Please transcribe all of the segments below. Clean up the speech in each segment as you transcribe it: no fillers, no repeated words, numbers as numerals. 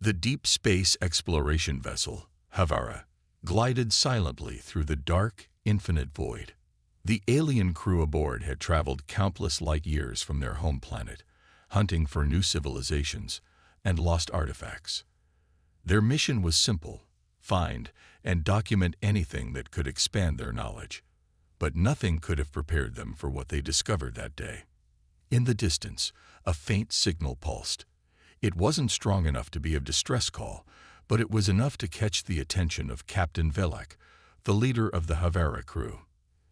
The deep space exploration vessel, Havara, glided silently through the dark, infinite void. The alien crew aboard had traveled countless light years from their home planet, hunting for new civilizations and lost artifacts. Their mission was simple: find and document anything that could expand their knowledge. But nothing could have prepared them for what they discovered that day. In the distance, a faint signal pulsed. It wasn't strong enough to be a distress call, but it was enough to catch the attention of Captain Velak, the leader of the Havara crew.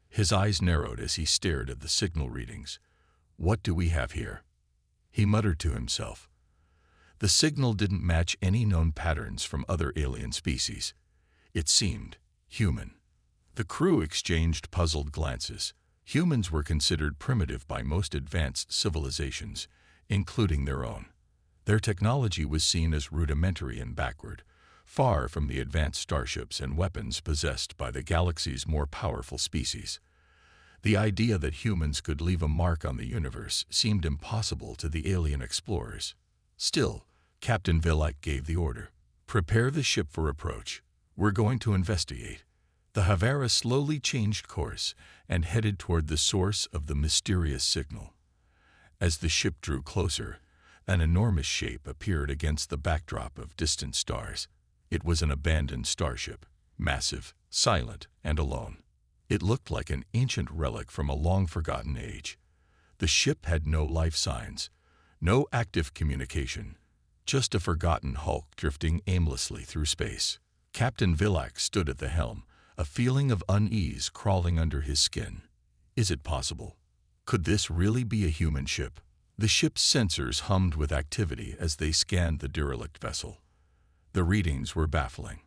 His eyes narrowed as he stared at the signal readings. "What do we have here?" he muttered to himself. The signal didn't match any known patterns from other alien species. It seemed human. The crew exchanged puzzled glances. Humans were considered primitive by most advanced civilizations, including their own. Their technology was seen as rudimentary and backward, far from the advanced starships and weapons possessed by the galaxy's more powerful species. The idea that humans could leave a mark on the universe seemed impossible to the alien explorers. Still, Captain Velak gave the order. "Prepare the ship for approach. We're going to investigate." The Havara slowly changed course and headed toward the source of the mysterious signal. As the ship drew closer, an enormous shape appeared against the backdrop of distant stars. It was an abandoned starship, massive, silent, and alone. It looked like an ancient relic from a long-forgotten age. The ship had no life signs, no active communication, just a forgotten hulk drifting aimlessly through space. Captain Velak stood at the helm, a feeling of unease crawling under his skin. Is it possible? Could this really be a human ship? The ship's sensors hummed with activity as they scanned the derelict vessel. The readings were baffling.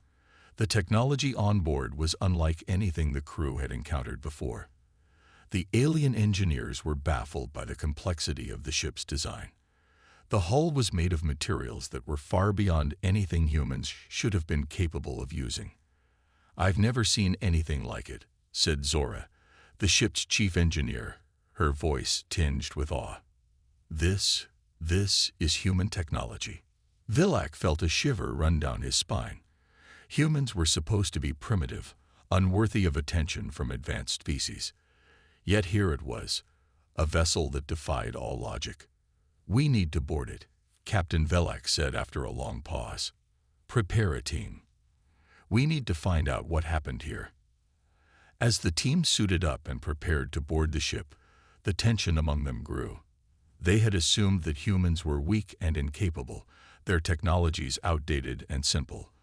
The technology on board was unlike anything the crew had encountered before. The alien engineers were baffled by the complexity of the ship's design. The hull was made of materials that were far beyond anything humans should have been capable of using. "I've never seen anything like it," said Zora, the ship's chief engineer, her voice tinged with awe. This is human technology." Velak felt a shiver run down his spine. Humans were supposed to be primitive, unworthy of attention from advanced species. Yet here it was, a vessel that defied all logic. "We need to board it," Captain Velak said after a long pause. "Prepare a team. We need to find out what happened here." As the team suited up and prepared to board the ship, the tension among them grew. They had assumed that humans were weak and incapable, their technologies outdated and simple.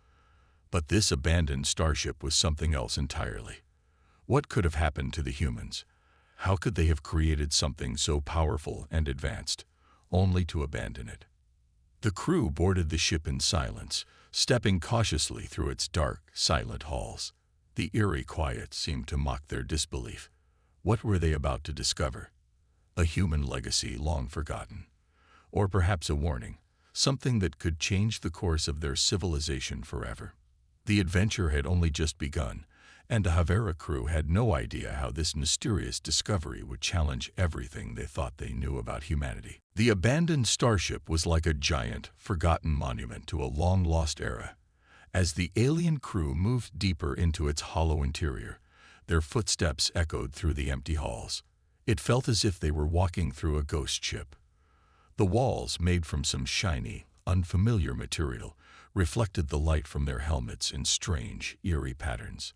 But this abandoned starship was something else entirely. What could have happened to the humans? How could they have created something so powerful and advanced, only to abandon it? The crew boarded the ship in silence, stepping cautiously through its dark, silent halls. The eerie quiet seemed to mock their disbelief. What were they about to discover? A human legacy long forgotten. Or perhaps a warning, something that could change the course of their civilization forever. The adventure had only just begun, and the Havara crew had no idea how this mysterious discovery would challenge everything they thought they knew about humanity. The abandoned starship was like a giant, forgotten monument to a long-lost era. As the alien crew moved deeper into its hollow interior, their footsteps echoed through the empty halls. It felt as if they were walking through a ghost ship. The walls, made from some shiny, unfamiliar material, reflected the light from their helmets in strange, eerie patterns.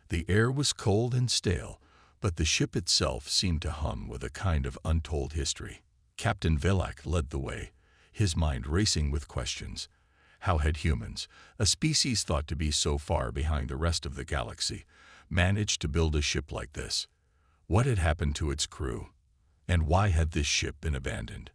The air was cold and stale, but the ship itself seemed to hum with a kind of untold history. Captain Velak led the way, his mind racing with questions. How had humans, a species thought to be so far behind the rest of the galaxy, managed to build a ship like this? What had happened to its crew? And why had this ship been abandoned?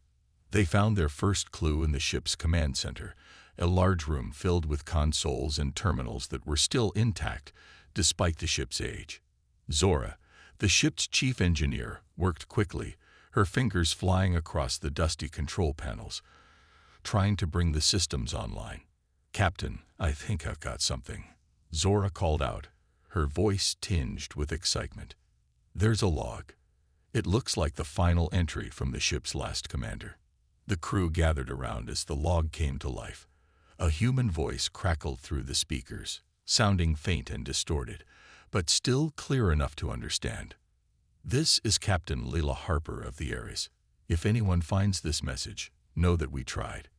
They found their first clue in the ship's command center, a large room filled with consoles and terminals that were still intact despite the ship's age. Zora, the ship's chief engineer, worked quickly, her fingers flying across the dusty control panels, trying to bring the systems online. "Captain, I think I've got something," Zora called out, her voice tinged with excitement. "There's a log. It looks like the final entry from the ship's last commander." The crew gathered around as the log came to life. A human voice crackled through the speakers, sounding faint and distorted, but still clear enough to understand. "This is Captain Leila Harper of the Ares. If anyone finds this message, know that we tried.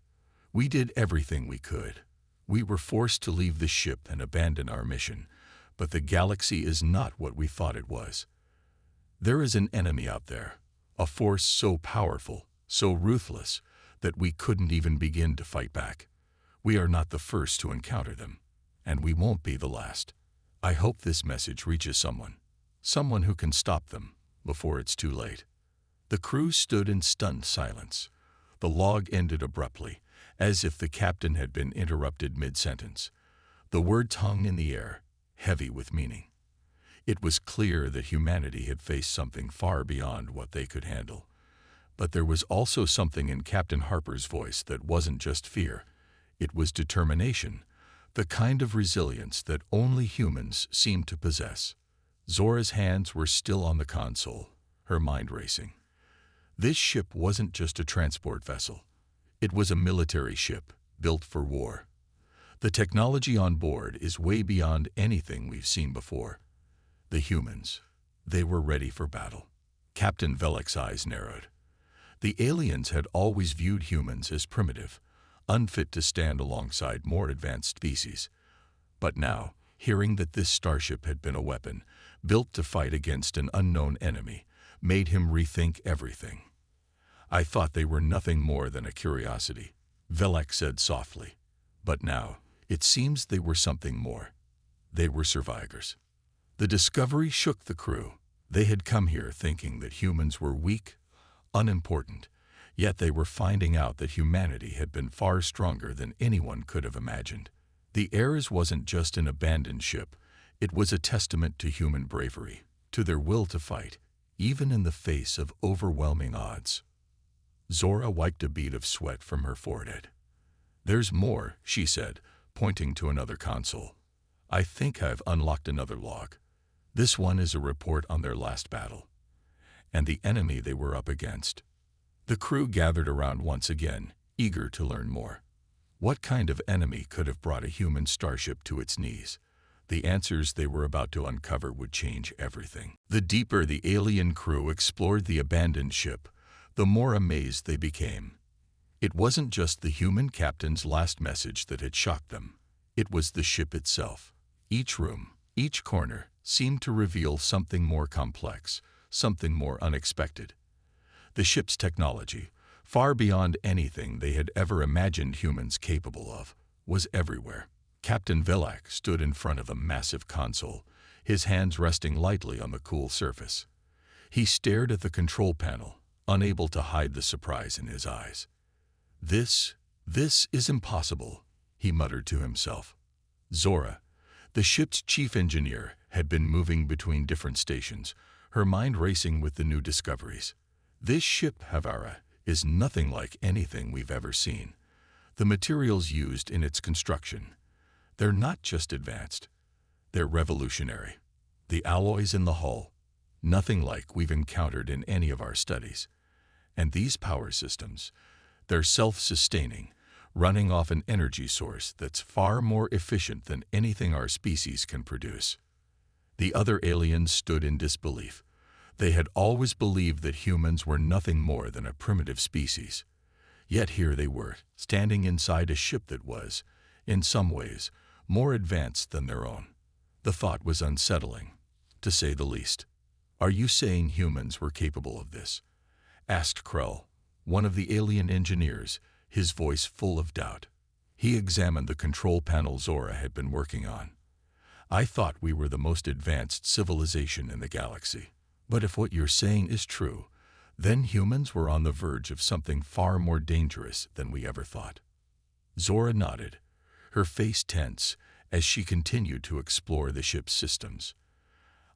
We did everything we could. We were forced to leave the ship and abandon our mission, but the galaxy is not what we thought it was. There is an enemy out there, a force so powerful, so ruthless, that we couldn't even begin to fight back. We are not the first to encounter them, and we won't be the last. I hope this message reaches someone who can stop them before it's too late." The crew stood in stunned silence. The log ended abruptly, as if the captain had been interrupted mid-sentence. The words hung in the air, heavy with meaning. It was clear that humanity had faced something far beyond what they could handle. But there was also something in Captain Harper's voice that wasn't just fear. It was determination, the kind of resilience that only humans seem to possess. Zora's hands were still on the console, her mind racing. This ship wasn't just a transport vessel. It was a military ship, built for war. The technology on board is way beyond anything we've seen before. The humans, they were ready for battle. Captain Velek's eyes narrowed. The aliens had always viewed humans as primitive, unfit to stand alongside more advanced species. But now, hearing that this starship had been a weapon, built to fight against an unknown enemy, made him rethink everything. "I thought they were nothing more than a curiosity," Velek said softly. "But now, it seems they were something more. They were survivors." The discovery shook the crew. They had come here thinking that humans were weak, unimportant, yet they were finding out that humanity had been far stronger than anyone could have imagined. The Ares wasn't just an abandoned ship. It was a testament to human bravery, to their will to fight, even in the face of overwhelming odds. Zora wiped a bead of sweat from her forehead. "There's more," she said, pointing to another console. "I think I've unlocked another log. This one is a report on their last battle, and the enemy they were up against." The crew gathered around once again, eager to learn more. What kind of enemy could have brought a human starship to its knees? The answers they were about to uncover would change everything. The deeper the alien crew explored the abandoned ship, the more amazed they became. It wasn't just the human captain's last message that had shocked them. It was the ship itself. Each room, each corner, seemed to reveal something more complex, something more unexpected. The ship's technology, far beyond anything they had ever imagined humans capable of, was everywhere. Captain Velek stood in front of a massive console, his hands resting lightly on the cool surface. He stared at the control panel, unable to hide the surprise in his eyes. This is impossible," he muttered to himself. Zora, the ship's chief engineer, had been moving between different stations, her mind racing with the new discoveries. "This ship, Havara, is nothing like anything we've ever seen. The materials used in its construction, they're not just advanced, they're revolutionary. The alloys in the hull, nothing like we've encountered in any of our studies. And these power systems, they're self-sustaining, running off an energy source that's far more efficient than anything our species can produce." The other aliens stood in disbelief. They had always believed that humans were nothing more than a primitive species. Yet here they were, standing inside a ship that was, in some ways, more advanced than their own. The thought was unsettling, to say the least. "Are you saying humans were capable of this?" asked Krell, one of the alien engineers, his voice full of doubt. He examined the control panel Zora had been working on. "I thought we were the most advanced civilization in the galaxy. But if what you're saying is true, then humans were on the verge of something far more dangerous than we ever thought." Zora nodded, her face tense as she continued to explore the ship's systems.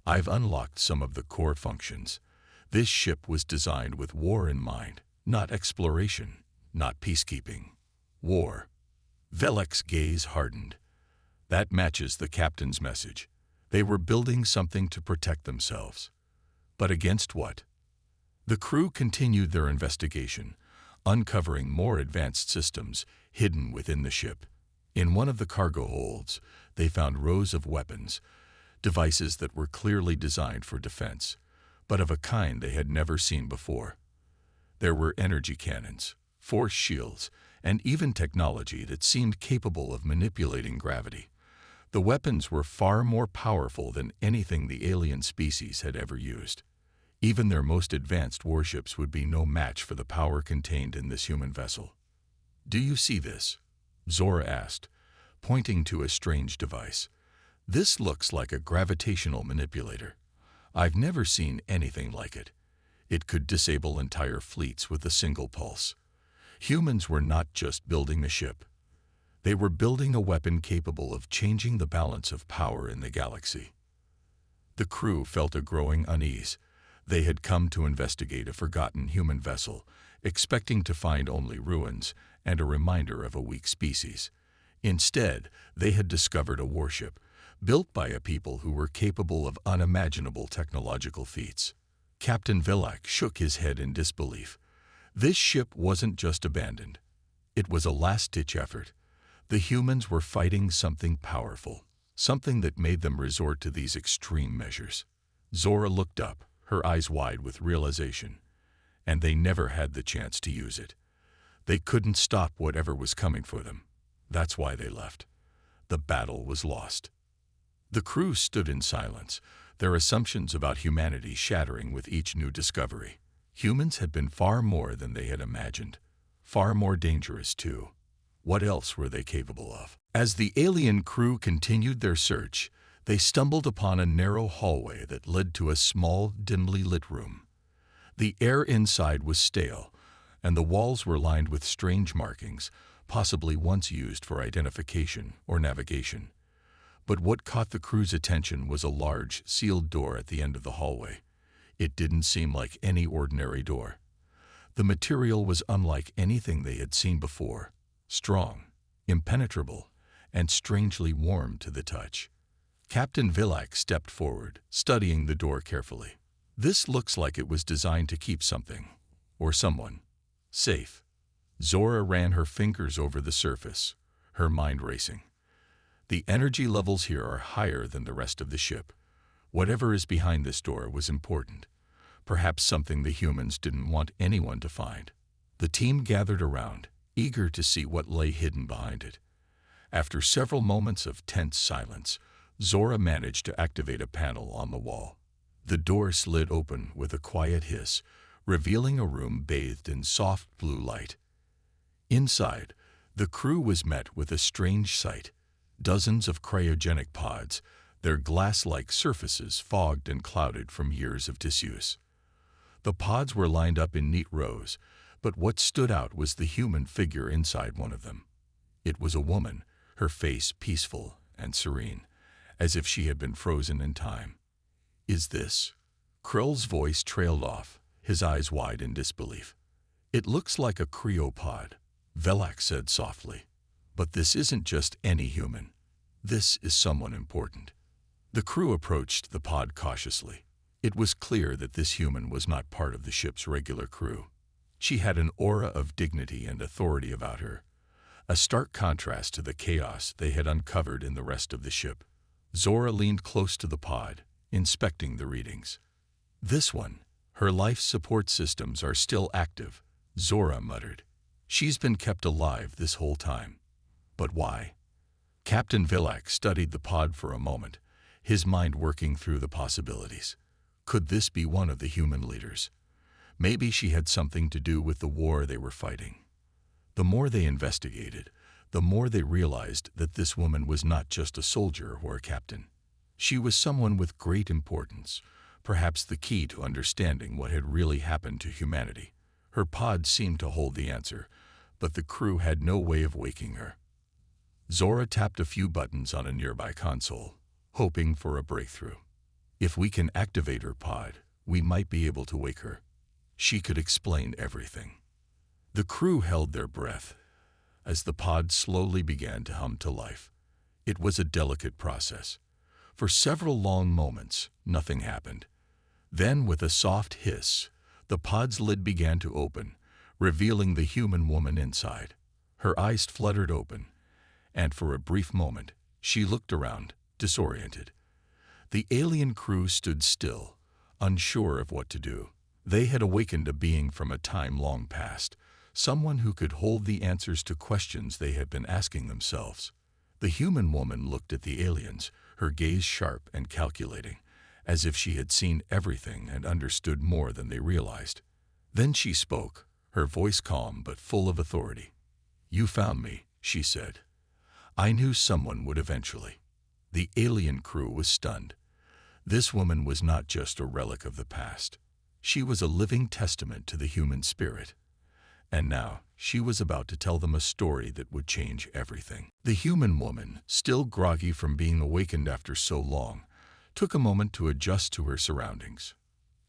"I've unlocked some of the core functions. This ship was designed with war in mind, not exploration, not peacekeeping. War." Velek's gaze hardened. "That matches the captain's message. They were building something to protect themselves. But against what?" The crew continued their investigation, uncovering more advanced systems hidden within the ship. In one of the cargo holds, they found rows of weapons, devices that were clearly designed for defense, but of a kind they had never seen before. There were energy cannons, force shields, and even technology that seemed capable of manipulating gravity. The weapons were far more powerful than anything the alien species had ever used. Even their most advanced warships would be no match for the power contained in this human vessel. "Do you see this?" Zora asked, pointing to a strange device. "This looks like a gravitational manipulator. I've never seen anything like it. It could disable entire fleets with a single pulse." Humans were not just building the ship. They were building a weapon capable of changing the balance of power in the galaxy. The crew felt a growing unease. They had come to investigate a forgotten human vessel, expecting to find only ruins and a reminder of a weak species. Instead, they had discovered a warship, built by a people who were capable of unimaginable technological feats. Captain Villak shook his head in disbelief. This ship wasn't just abandoned. It was a last-ditch effort. The humans were fighting something powerful, something that made them resort to these extreme measures. Zora looked up, her eyes wide with realization, and they never had the chance to use it. They couldn't stop whatever was coming for them. That's why they left. The battle was lost. The crew stood in silence, their assumptions about humanity shattering with each new discovery. Humans had been far more than they had imagined, far more dangerous too. What else were they capable of? As the alien crew continued their search, they stumbled upon a narrow hallway that led to a small, dimly lit room. The air inside was stale, and the walls were lined with strange markings, possibly once used for identification or navigation. But what caught the crew's attention was a large, sealed door at the end of the hallway. It didn't seem like any ordinary door. The material was unlike anything they had seen before, strong, impenetrable, and strangely warm to the touch. Captain Villak stepped forward, studying the door carefully. "This looks like it was designed to keep something, or someone, safe." Zora ran her fingers over the surface, her mind racing. "The energy levels here are higher than the rest of the ship. Whatever is behind this door was important, perhaps something the humans didn't want anyone to find." The team gathered around, eager to see what lay hidden behind it. After several moments of tense silence, Zora managed to activate a panel on the wall. The door slid open with a quiet hiss, revealing a room bathed in soft blue light. Inside, the crew was met with a strange sight. Dozens of cryogenic pods, their glass-like surfaces fogged and clouded from years of disuse. The pods were lined up in neat rows, but what stood out was the human figure inside one of them. It was a woman, her face peaceful and serene, as if she had been frozen in time. "Is this?" Krill's voice trailed off, his eyes wide in disbelief. "It looks like a cryopod," Villak said softly. "But this isn't just any human. This is someone important." The crew approached the pod cautiously. It was clear that this human was not part of the ship's regular crew. She had an aura of dignity and authority about her, a stark contrast to the chaos they had uncovered in the rest of the ship. Zora leaned close to the pod, inspecting the readings. "This one, her life support systems are still active," Zora muttered. "She's been kept alive this whole time. But why?" Captain Villak studied the pod for a moment, his mind working through the possibilities. Could this be one of the human leaders? Maybe she had something to do with the war they were fighting. The more they investigated, the more they realized that this woman was not just a soldier or a captain. She was someone with great importance, perhaps the key to understanding what had really happened to humanity. Her pod seemed to hold the answer, but the crew had no way of waking her. Zora tapped a few buttons on a nearby console, hoping for a breakthrough. "If we can activate her pod, we might be able to wake her. She could explain everything." The crew held their breath as the pod slowly began to hum to life. It was a delicate process. For several long moments, nothing happened. Then, with a soft hiss, the pod's lid began to open, revealing the human woman inside. Her eyes fluttered open, and for a brief moment, she looked around, disoriented. The alien crew stood still, unsure of what to do. They had awakened a being from a time long past, someone who could hold the answers to questions they had been asking themselves. The human woman looked at the aliens, her gaze sharp and calculating, as if she had seen everything and understood more than they realized. Then she spoke, her voice calm but full of authority. "You found me," she said. "I knew someone would eventually." The alien crew was stunned. This woman was not just a relic of the past. She was a living testament to the human spirit. And now, she was about to tell them a story that would change everything. The human woman, still groggy from being awakened after so long, took a moment to adjust to her surroundings.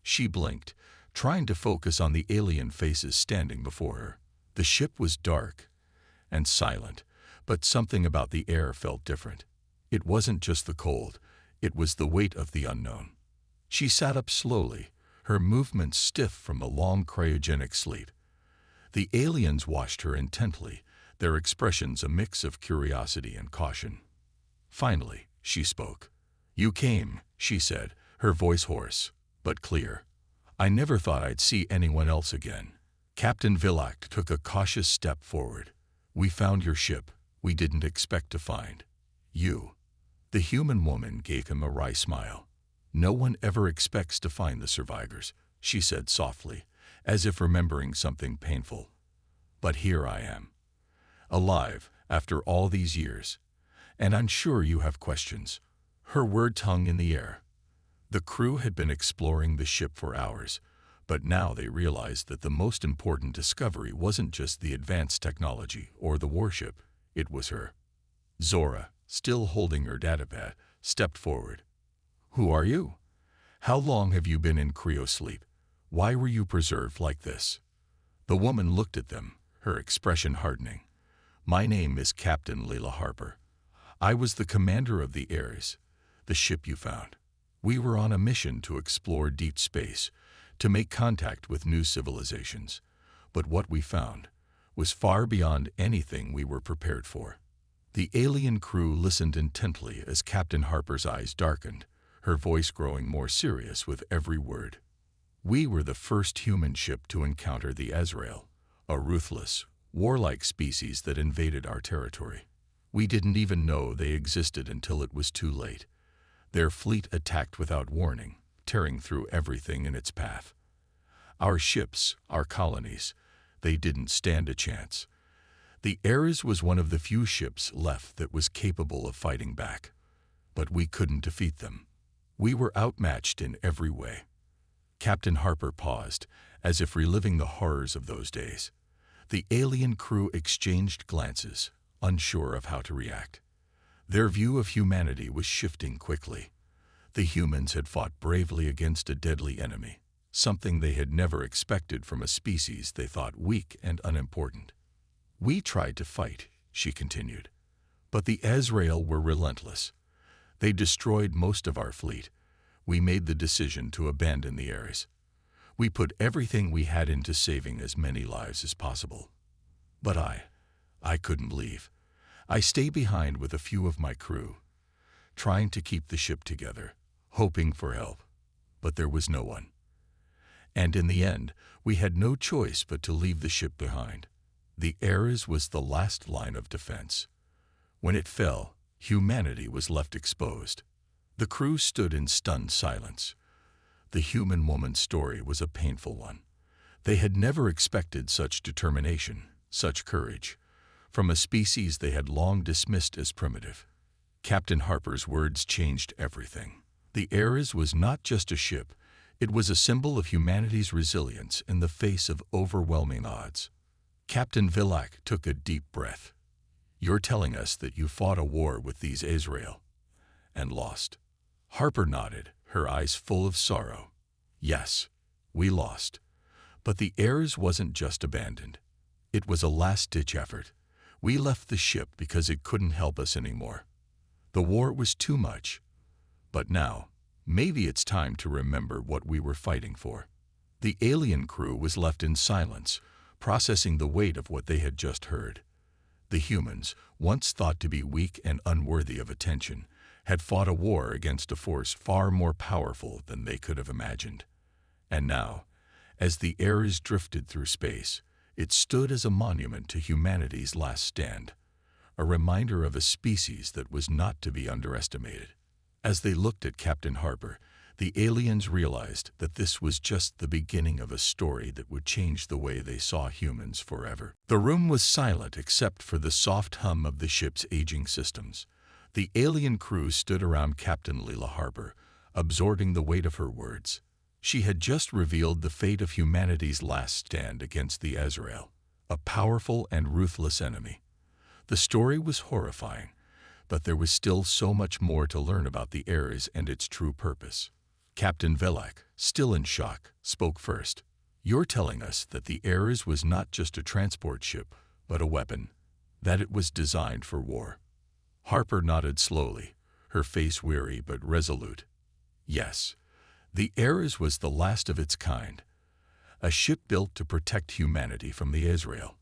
She blinked, trying to focus on the alien faces standing before her. The ship was dark and silent, but something about the air felt different. It wasn't just the cold, it was the weight of the unknown. She sat up slowly, her movements stiff from a long cryogenic sleep. The aliens watched her intently, their expressions a mix of curiosity and caution. Finally, she spoke. "You came," she said, her voice hoarse, but clear. "I never thought I'd see anyone else again." Captain Villak took a cautious step forward. "We found your ship. We didn't expect to find you." The human woman gave him a wry smile. "No one ever expects to find the survivors," she said softly, as if remembering something painful. "But here I am, alive after all these years, and I'm sure you have questions." Her word hung in the air. The crew had been exploring the ship for hours, but now they realized that the most important discovery wasn't just the advanced technology or the warship, it was her. Zora, still holding her datapad, stepped forward. "Who are you? How long have you been in cryosleep? Why were you preserved like this?" The woman looked at them, her expression hardening. "My name is Captain Layla Harper. I was the commander of the Ares, the ship you found. We were on a mission to explore deep space, to make contact with new civilizations. But what we found was far beyond anything we were prepared for." The alien crew listened intently as Captain Harper's eyes darkened, her voice growing more serious with every word. "We were the first human ship to encounter the Azrael, a ruthless, warlike species that invaded our territory. We didn't even know they existed until it was too late. Their fleet attacked without warning, tearing through everything in its path. Our ships, our colonies, they didn't stand a chance. The Ares was one of the few ships left that was capable of fighting back. But we couldn't defeat them. We were outmatched in every way." Captain Harper paused, as if reliving the horrors of those days. The alien crew exchanged glances, unsure of how to react. Their view of humanity was shifting quickly. The humans had fought bravely against a deadly enemy, something they had never expected from a species they thought weak and unimportant. "We tried to fight," she continued, "but the Azrael were relentless. They destroyed most of our fleet. We made the decision to abandon the Ares. We put everything we had into saving as many lives as possible. But I couldn't leave. I stayed behind with a few of my crew, trying to keep the ship together, hoping for help. But there was no one. And in the end, we had no choice but to leave the ship behind. The Ares was the last line of defense. When it fell, humanity was left exposed." The crew stood in stunned silence. The human woman's story was a painful one. They had never expected such determination, such courage, from a species they had long dismissed as primitive. Captain Harper's words changed everything. The Ares was not just a ship, it was a symbol of humanity's resilience in the face of overwhelming odds. Captain Villak took a deep breath. "You're telling us that you fought a war with these Azrael and lost?" Harper nodded, her eyes full of sorrow. "Yes, we lost. But the Ares wasn't just abandoned. It was a last-ditch effort. We left the ship because it couldn't help us anymore. The war was too much. But now, maybe it's time to remember what we were fighting for." The alien crew was left in silence, processing the weight of what they had just heard. The humans, once thought to be weak and unworthy of attention, had fought a war against a force far more powerful than they could have imagined. And now, as the Ares drifted through space, it stood as a monument to humanity's last stand, a reminder of a species that was not to be underestimated. As they looked at Captain Harper, the aliens realized that this was just the beginning of a story that would change the way they saw humans forever. The room was silent except for the soft hum of the ship's aging systems. The alien crew stood around Captain Leela Harper, absorbing the weight of her words. She had just revealed the fate of humanity's last stand against the Azrael, a powerful and ruthless enemy. The story was horrifying, but there was still so much more to learn about the Ares and its true purpose. Captain Velak, still in shock, spoke first. "You're telling us that the Ares was not just a transport ship, but a weapon, that it was designed for war." Harper nodded slowly, her face weary but resolute. Yes, the Ares was the last of its kind, a ship built to protect humanity from the Azrael.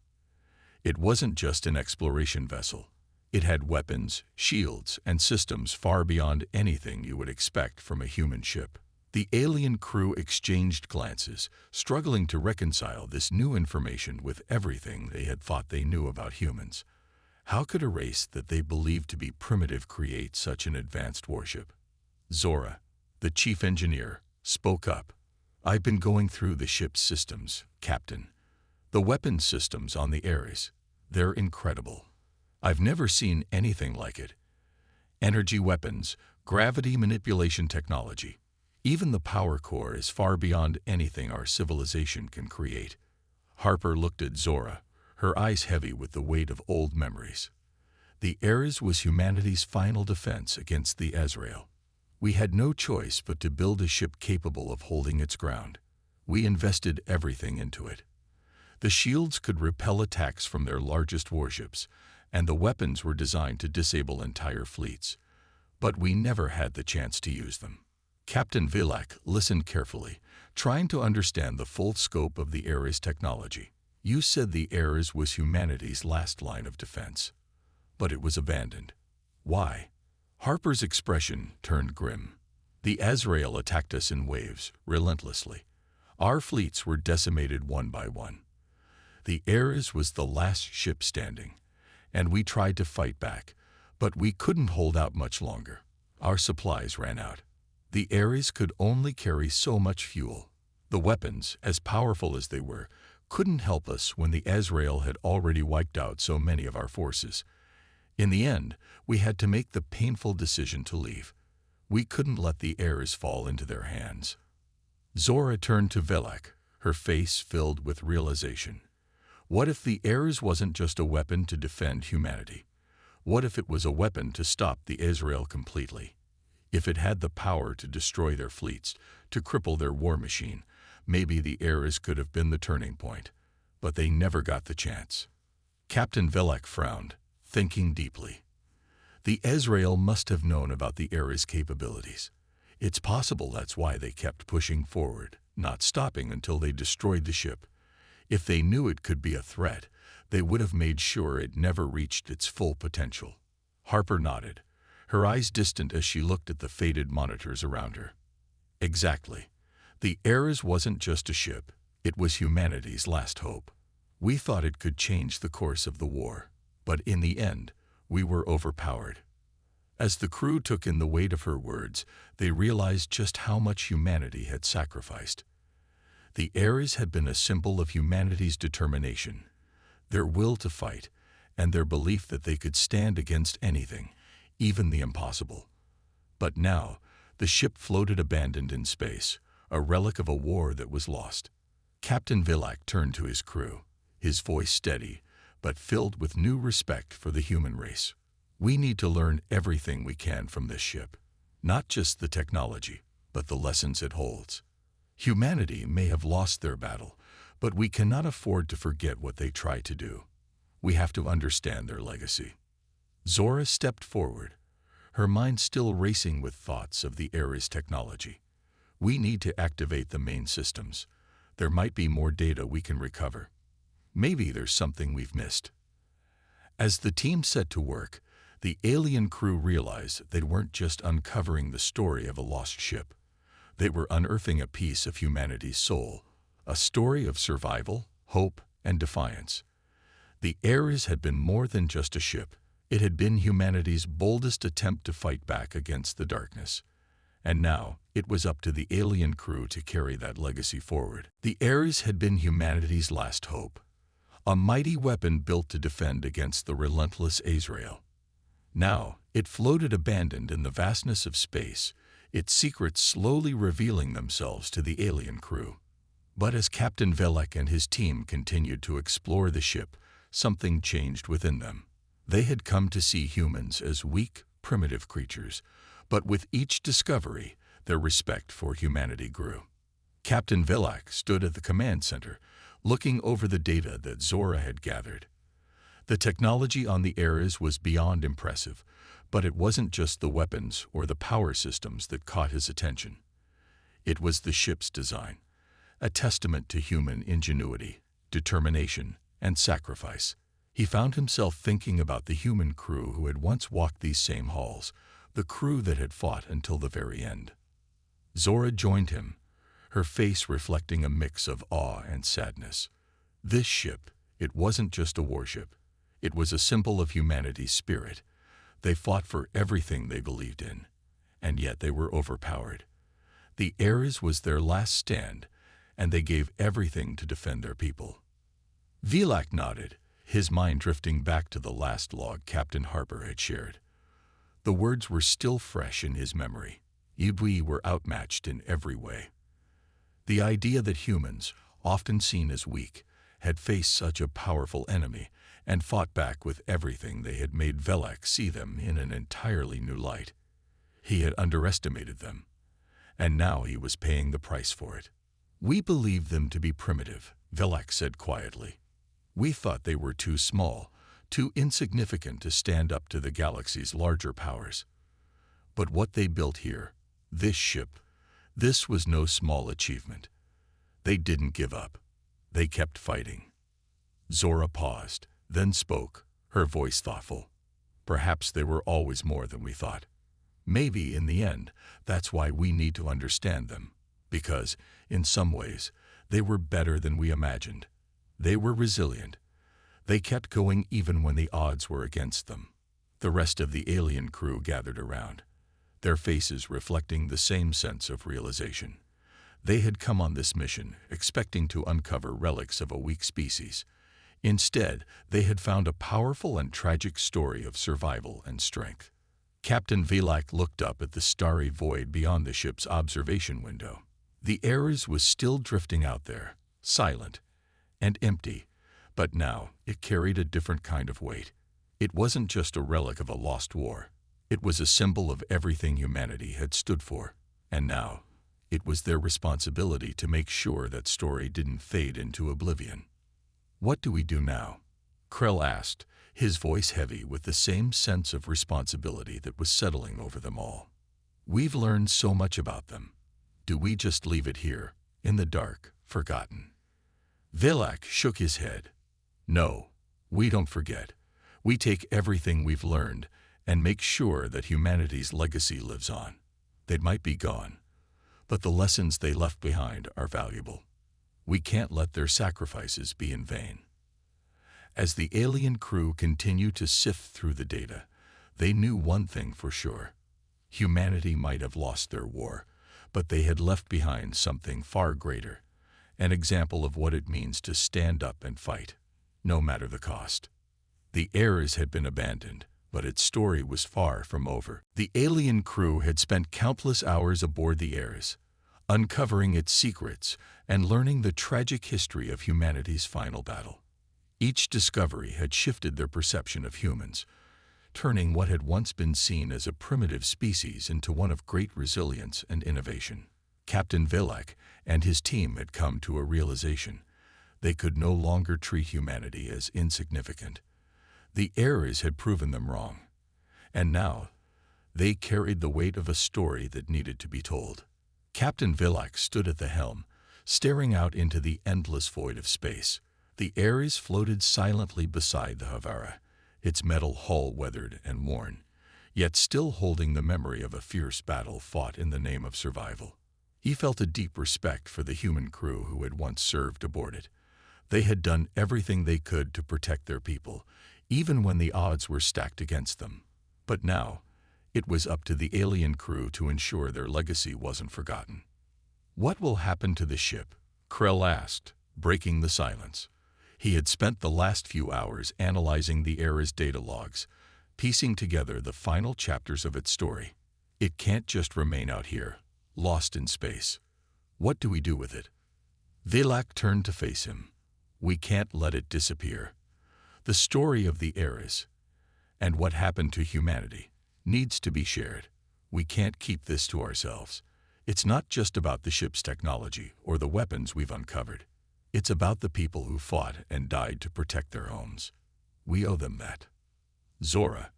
It wasn't just an exploration vessel. It had weapons, shields, and systems far beyond anything you would expect from a human ship. The alien crew exchanged glances, struggling to reconcile this new information with everything they had thought they knew about humans. How could a race that they believed to be primitive create such an advanced warship? Zora, the chief engineer, spoke up. "I've been going through the ship's systems, Captain. The weapon systems on the Ares, they're incredible. I've never seen anything like it. Energy weapons, gravity manipulation technology. Even the power core is far beyond anything our civilization can create." Harper looked at Zora, her eyes heavy with the weight of old memories. The Ares was humanity's final defense against the Azrael. We had no choice but to build a ship capable of holding its ground. We invested everything into it. The shields could repel attacks from their largest warships, and the weapons were designed to disable entire fleets. But we never had the chance to use them. Captain Velak listened carefully, trying to understand the full scope of the Ares technology. "You said the Ares was humanity's last line of defense, but it was abandoned. Why?" Harper's expression turned grim. "The Azrael attacked us in waves, relentlessly. Our fleets were decimated one by one. The Ares was the last ship standing, and we tried to fight back, but we couldn't hold out much longer. Our supplies ran out. The Ares could only carry so much fuel. The weapons, as powerful as they were, couldn't help us when the Azrael had already wiped out so many of our forces. In the end, we had to make the painful decision to leave. We couldn't let the Ares fall into their hands." Zora turned to Velak, her face filled with realization. What if the Ares wasn't just a weapon to defend humanity? What if it was a weapon to stop the Azrael completely? If it had the power to destroy their fleets, to cripple their war machine, maybe the Ares could have been the turning point. But they never got the chance. Captain Velak frowned, thinking deeply. The Azrael must have known about the Ares' capabilities. It's possible that's why they kept pushing forward, not stopping until they destroyed the ship. If they knew it could be a threat, they would have made sure it never reached its full potential. Harper nodded, her eyes distant as she looked at the faded monitors around her. Exactly. The Ares wasn't just a ship, it was humanity's last hope. We thought it could change the course of the war, but in the end, we were overpowered. As the crew took in the weight of her words, they realized just how much humanity had sacrificed. The Ares had been a symbol of humanity's determination, their will to fight, and their belief that they could stand against anything, even the impossible. But now, the ship floated abandoned in space, a relic of a war that was lost. Captain Velak turned to his crew, his voice steady, but filled with new respect for the human race. "We need to learn everything we can from this ship, not just the technology, but the lessons it holds. Humanity may have lost their battle, but we cannot afford to forget what they tried to do. We have to understand their legacy." Zora stepped forward, her mind still racing with thoughts of the Ares technology. "We need to activate the main systems. There might be more data we can recover. Maybe there's something we've missed." As the team set to work, the alien crew realized they weren't just uncovering the story of a lost ship. They were unearthing a piece of humanity's soul, a story of survival, hope, and defiance. The Ares had been more than just a ship. It had been humanity's boldest attempt to fight back against the darkness. And now, it was up to the alien crew to carry that legacy forward. The Ares had been humanity's last hope, a mighty weapon built to defend against the relentless Azrael. Now, it floated abandoned in the vastness of space, its secrets slowly revealing themselves to the alien crew. But as Captain Velek and his team continued to explore the ship, something changed within them. They had come to see humans as weak, primitive creatures, but with each discovery, their respect for humanity grew. Captain Velek stood at the command center, looking over the data that Zora had gathered. The technology on the Ares was beyond impressive, but it wasn't just the weapons or the power systems that caught his attention. It was the ship's design, a testament to human ingenuity, determination, and sacrifice. He found himself thinking about the human crew who had once walked these same halls, the crew that had fought until the very end. Zora joined him, her face reflecting a mix of awe and sadness. This ship, it wasn't just a warship. It was a symbol of humanity's spirit. They fought for everything they believed in, and yet they were overpowered. The Ares was their last stand, and they gave everything to defend their people. Velak nodded, his mind drifting back to the last log Captain Harper had shared. The words were still fresh in his memory. We were outmatched in every way. The idea that humans, often seen as weak, had faced such a powerful enemy and fought back with everything they had made Velek see them in an entirely new light. He had underestimated them, and now he was paying the price for it. We believed them to be primitive, Velek said quietly. We thought they were too small, too insignificant to stand up to the galaxy's larger powers. But what they built here, this ship, this was no small achievement. They didn't give up. They kept fighting. Zora paused, then spoke, her voice thoughtful. Perhaps they were always more than we thought. Maybe, in the end, that's why we need to understand them. Because, in some ways, they were better than we imagined. They were resilient. They kept going even when the odds were against them. The rest of the alien crew gathered around, their faces reflecting the same sense of realization. They had come on this mission expecting to uncover relics of a weak species. Instead, they had found a powerful and tragic story of survival and strength. Captain Velak looked up at the starry void beyond the ship's observation window. The Ares was still drifting out there, silent and empty, but now it carried a different kind of weight. It wasn't just a relic of a lost war. It was a symbol of everything humanity had stood for. And now, it was their responsibility to make sure that story didn't fade into oblivion. What do we do now? Krell asked, his voice heavy with the same sense of responsibility that was settling over them all. We've learned so much about them. Do we just leave it here, in the dark, forgotten? Velak shook his head. No, we don't forget. We take everything we've learned and make sure that humanity's legacy lives on. They might be gone, but the lessons they left behind are valuable. We can't let their sacrifices be in vain. As the alien crew continued to sift through the data, they knew one thing for sure. Humanity might have lost their war, but they had left behind something far greater, an example of what it means to stand up and fight, no matter the cost. The Ares had been abandoned, but its story was far from over. The alien crew had spent countless hours aboard the Ares, uncovering its secrets and learning the tragic history of humanity's final battle. Each discovery had shifted their perception of humans, turning what had once been seen as a primitive species into one of great resilience and innovation. Captain Velek and his team had come to a realization. They could no longer treat humanity as insignificant. The Ares had proven them wrong, and now they carried the weight of a story that needed to be told. Captain Velek stood at the helm, staring out into the endless void of space. The Ares floated silently beside the Havara, its metal hull weathered and worn, yet still holding the memory of a fierce battle fought in the name of survival. He felt a deep respect for the human crew who had once served aboard it. They had done everything they could to protect their people, even when the odds were stacked against them. But now, it was up to the alien crew to ensure their legacy wasn't forgotten. "What will happen to the ship?" Krell asked, breaking the silence. He had spent the last few hours analyzing the era's data logs, piecing together the final chapters of its story. "It can't just remain out here, lost in space. What do we do with it?" Velak turned to face him. "We can't let it disappear. The story of the eras, and what happened to humanity, needs to be shared. We can't keep this to ourselves. It's not just about the ship's technology or the weapons we've uncovered. It's about the people who fought and died to protect their homes. We owe them that." Zora,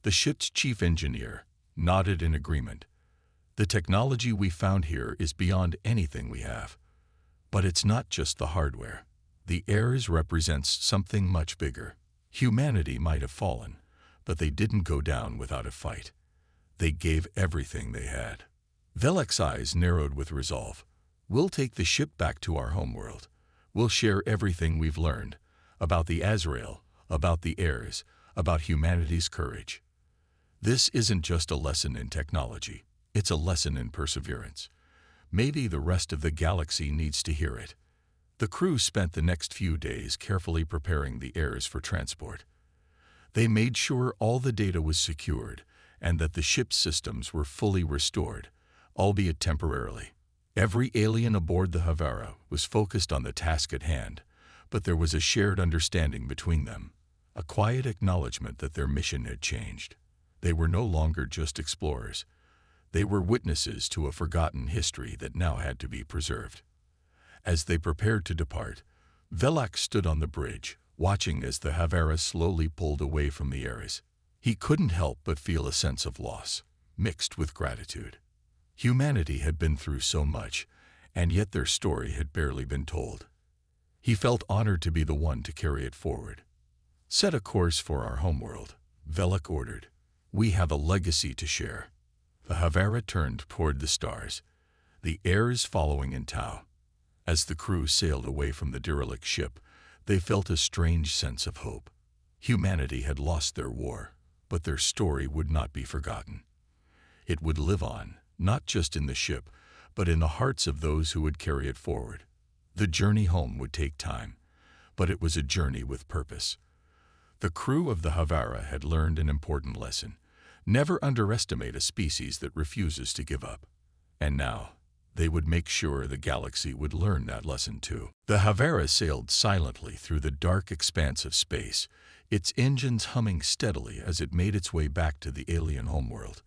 the ship's chief engineer, nodded in agreement. "The technology we found here is beyond anything we have. But it's not just the hardware. The eras represents something much bigger. Humanity might have fallen, but they didn't go down without a fight. They gave everything they had." Velak's eyes narrowed with resolve. "We'll take the ship back to our homeworld. We'll share everything we've learned about the Azrael, about the heirs, about humanity's courage. This isn't just a lesson in technology. It's a lesson in perseverance. Maybe the rest of the galaxy needs to hear it." The crew spent the next few days carefully preparing the heirs for transport. They made sure all the data was secured and that the ship's systems were fully restored, albeit temporarily. Every alien aboard the Havara was focused on the task at hand, but there was a shared understanding between them, a quiet acknowledgement that their mission had changed. They were no longer just explorers. They were witnesses to a forgotten history that now had to be preserved. As they prepared to depart, Velak stood on the bridge, watching as the Havara slowly pulled away from the Ares. He couldn't help but feel a sense of loss, mixed with gratitude. Humanity had been through so much, and yet their story had barely been told. He felt honored to be the one to carry it forward. "Set a course for our homeworld," Velak ordered. "We have a legacy to share." The Havara turned toward the stars, the heirs following in tow. As the crew sailed away from the derelict ship, they felt a strange sense of hope. Humanity had lost their war, but their story would not be forgotten. It would live on, not just in the ship, but in the hearts of those who would carry it forward. The journey home would take time, but it was a journey with purpose. The crew of the Havara had learned an important lesson. Never underestimate a species that refuses to give up. And now, they would make sure the galaxy would learn that lesson too. The Havara sailed silently through the dark expanse of space, its engines humming steadily as it made its way back to the alien homeworld.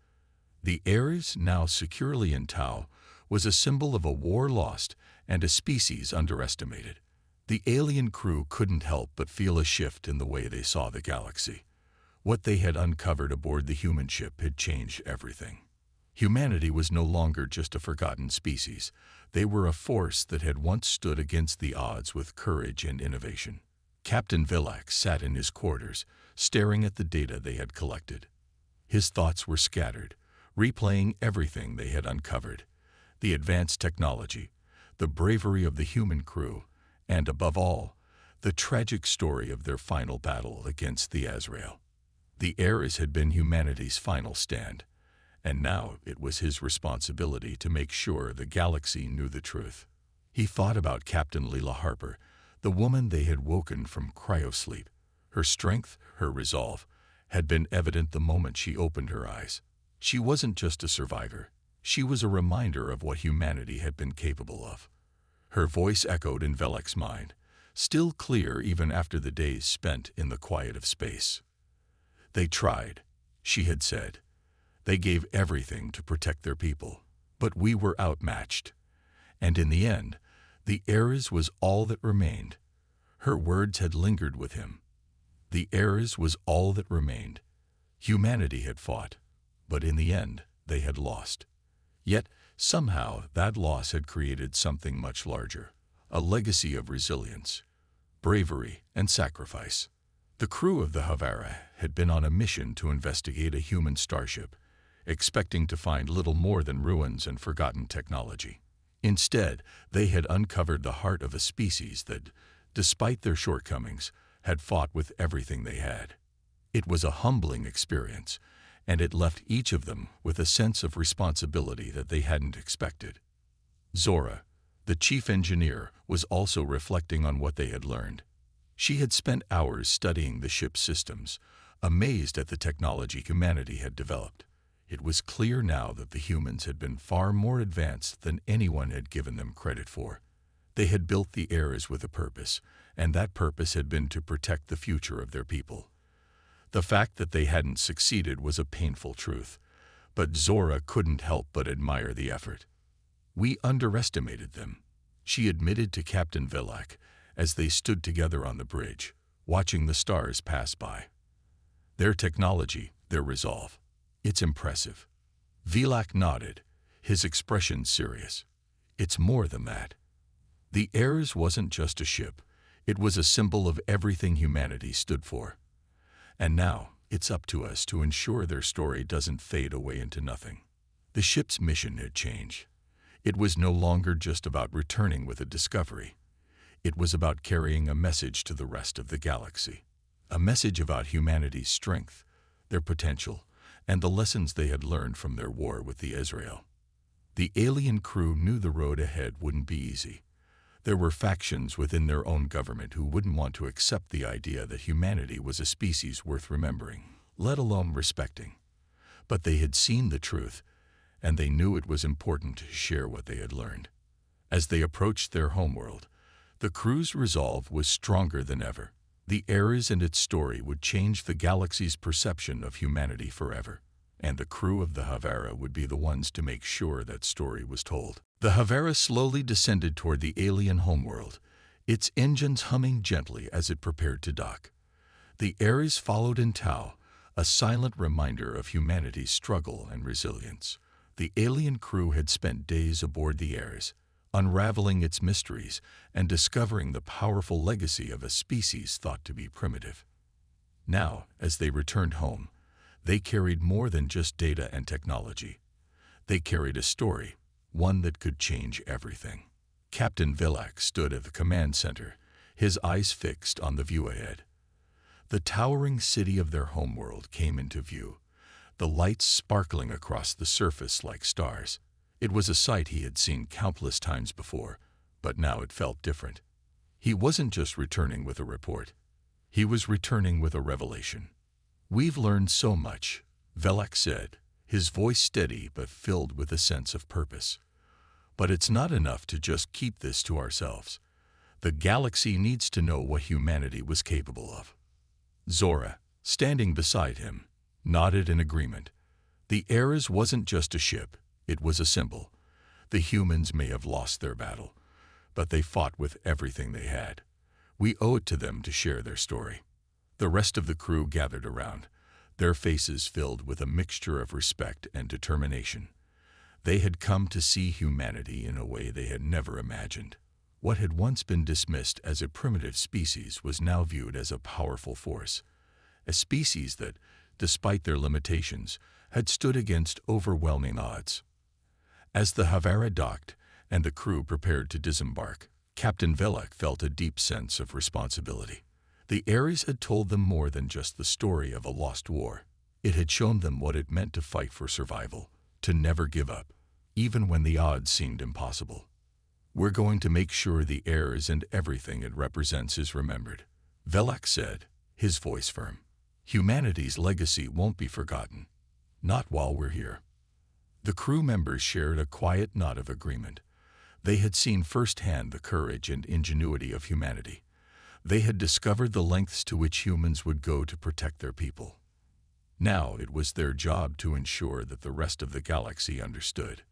The Ares, now securely in tow, was a symbol of a war lost and a species underestimated. The alien crew couldn't help but feel a shift in the way they saw the galaxy. What they had uncovered aboard the human ship had changed everything. Humanity was no longer just a forgotten species. They were a force that had once stood against the odds with courage and innovation. Captain Velak sat in his quarters, staring at the data they had collected. His thoughts were scattered, replaying everything they had uncovered: the advanced technology, the bravery of the human crew, and above all, the tragic story of their final battle against the Azrael. The Ares had been humanity's final stand, and now it was his responsibility to make sure the galaxy knew the truth. He thought about Captain Leela Harper, the woman they had woken from cryosleep. Her strength, her resolve, had been evident the moment she opened her eyes. She wasn't just a survivor. She was a reminder of what humanity had been capable of. Her voice echoed in Velak's mind, still clear even after the days spent in the quiet of space. "They tried," she had said. "They gave everything to protect their people, but we were outmatched. And in the end, the Ares was all that remained." Her words had lingered with him. The Ares was all that remained. Humanity had fought, but in the end, they had lost. Yet, somehow, that loss had created something much larger, a legacy of resilience, bravery, and sacrifice. The crew of the Havara had been on a mission to investigate a human starship, expecting to find little more than ruins and forgotten technology. Instead, they had uncovered the heart of a species that, despite their shortcomings, had fought with everything they had. It was a humbling experience, and it left each of them with a sense of responsibility that they hadn't expected. Zora, the chief engineer, was also reflecting on what they had learned. She had spent hours studying the ship's systems, amazed at the technology humanity had developed. It was clear now that the humans had been far more advanced than anyone had given them credit for. They had built the Heirs with a purpose, and that purpose had been to protect the future of their people. The fact that they hadn't succeeded was a painful truth, but Zora couldn't help but admire the effort. "We underestimated them," she admitted to Captain Vilak as they stood together on the bridge, watching the stars pass by. "Their technology, their resolve. It's impressive." Vilak nodded, his expression serious. "It's more than that. The Heirs wasn't just a ship, it was a symbol of everything humanity stood for. And now, it's up to us to ensure their story doesn't fade away into nothing." The ship's mission had changed. It was no longer just about returning with a discovery. It was about carrying a message to the rest of the galaxy. A message about humanity's strength, their potential, and the lessons they had learned from their war with the Israel. The alien crew knew the road ahead wouldn't be easy. There were factions within their own government who wouldn't want to accept the idea that humanity was a species worth remembering, let alone respecting. But they had seen the truth, and they knew it was important to share what they had learned. As they approached their homeworld, the crew's resolve was stronger than ever. The Heirs and its story would change the galaxy's perception of humanity forever, and the crew of the Havara would be the ones to make sure that story was told. The Havara slowly descended toward the alien homeworld, its engines humming gently as it prepared to dock. The Heirs followed in tow, a silent reminder of humanity's struggle and resilience. The alien crew had spent days aboard the Heirs, unraveling its mysteries and discovering the powerful legacy of a species thought to be primitive. Now, as they returned home, they carried more than just data and technology. They carried a story, one that could change everything. Captain Vilak stood at the command center, his eyes fixed on the view ahead. The towering city of their homeworld came into view, the lights sparkling across the surface like stars. It was a sight he had seen countless times before, but now it felt different. He wasn't just returning with a report. He was returning with a revelation. "We've learned so much," Vilak said, his voice steady but filled with a sense of purpose. "But it's not enough to just keep this to ourselves. The galaxy needs to know what humanity was capable of." Zora, standing beside him, nodded in agreement. The Heirs wasn't just a ship. It was a symbol. The humans may have lost their battle, but they fought with everything they had. We owe it to them to share their story. The rest of the crew gathered around, their faces filled with a mixture of respect and determination. They had come to see humanity in a way they had never imagined. What had once been dismissed as a primitive species was now viewed as a powerful force, a species that, despite their limitations, had stood against overwhelming odds. As the Havara docked and the crew prepared to disembark, Captain Vilak felt a deep sense of responsibility. The Heirs had told them more than just the story of a lost war. It had shown them what it meant to fight for survival, to never give up, even when the odds seemed impossible. "We're going to make sure the Heirs and everything it represents is remembered," Vilak said, his voice firm. "Humanity's legacy won't be forgotten, not while we're here." The crew members shared a quiet nod of agreement. They had seen firsthand the courage and ingenuity of humanity. They had discovered the lengths to which humans would go to protect their people. Now it was their job to ensure that the rest of the galaxy understood.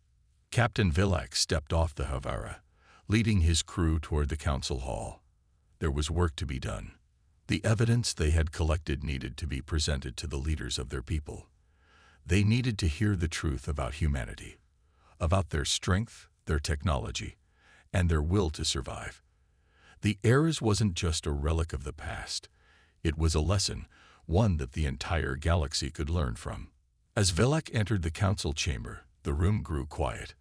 Captain Vilak stepped off the Havara, leading his crew toward the council hall. There was work to be done. The evidence they had collected needed to be presented to the leaders of their people. They needed to hear the truth about humanity, about their strength, their technology, and their will to survive. The Heirs wasn't just a relic of the past. It was a lesson, one that the entire galaxy could learn from. As Velak entered the council chamber, the room grew quiet.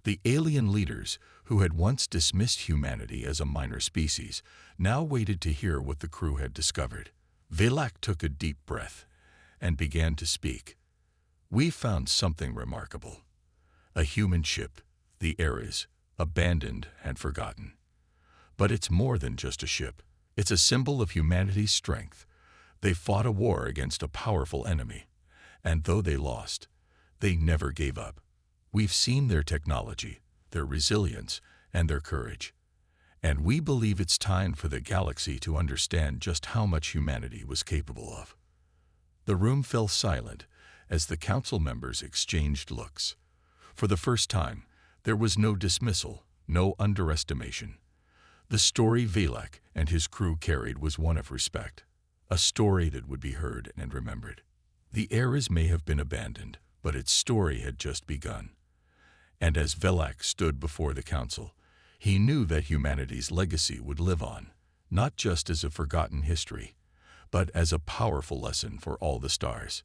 The alien leaders, who had once dismissed humanity as a minor species, now waited to hear what the crew had discovered. Velak took a deep breath and began to speak. "We found something remarkable. A human ship, the Ares, abandoned and forgotten. But it's more than just a ship. It's a symbol of humanity's strength. They fought a war against a powerful enemy, and though they lost, they never gave up. We've seen their technology, their resilience, and their courage. And we believe it's time for the galaxy to understand just how much humanity was capable of." The room fell silent as the council members exchanged looks. For the first time, there was no dismissal, no underestimation. The story Velak and his crew carried was one of respect, a story that would be heard and remembered. The Ares may have been abandoned, but its story had just begun. And as Velak stood before the council, he knew that humanity's legacy would live on, not just as a forgotten history, but as a powerful lesson for all the stars.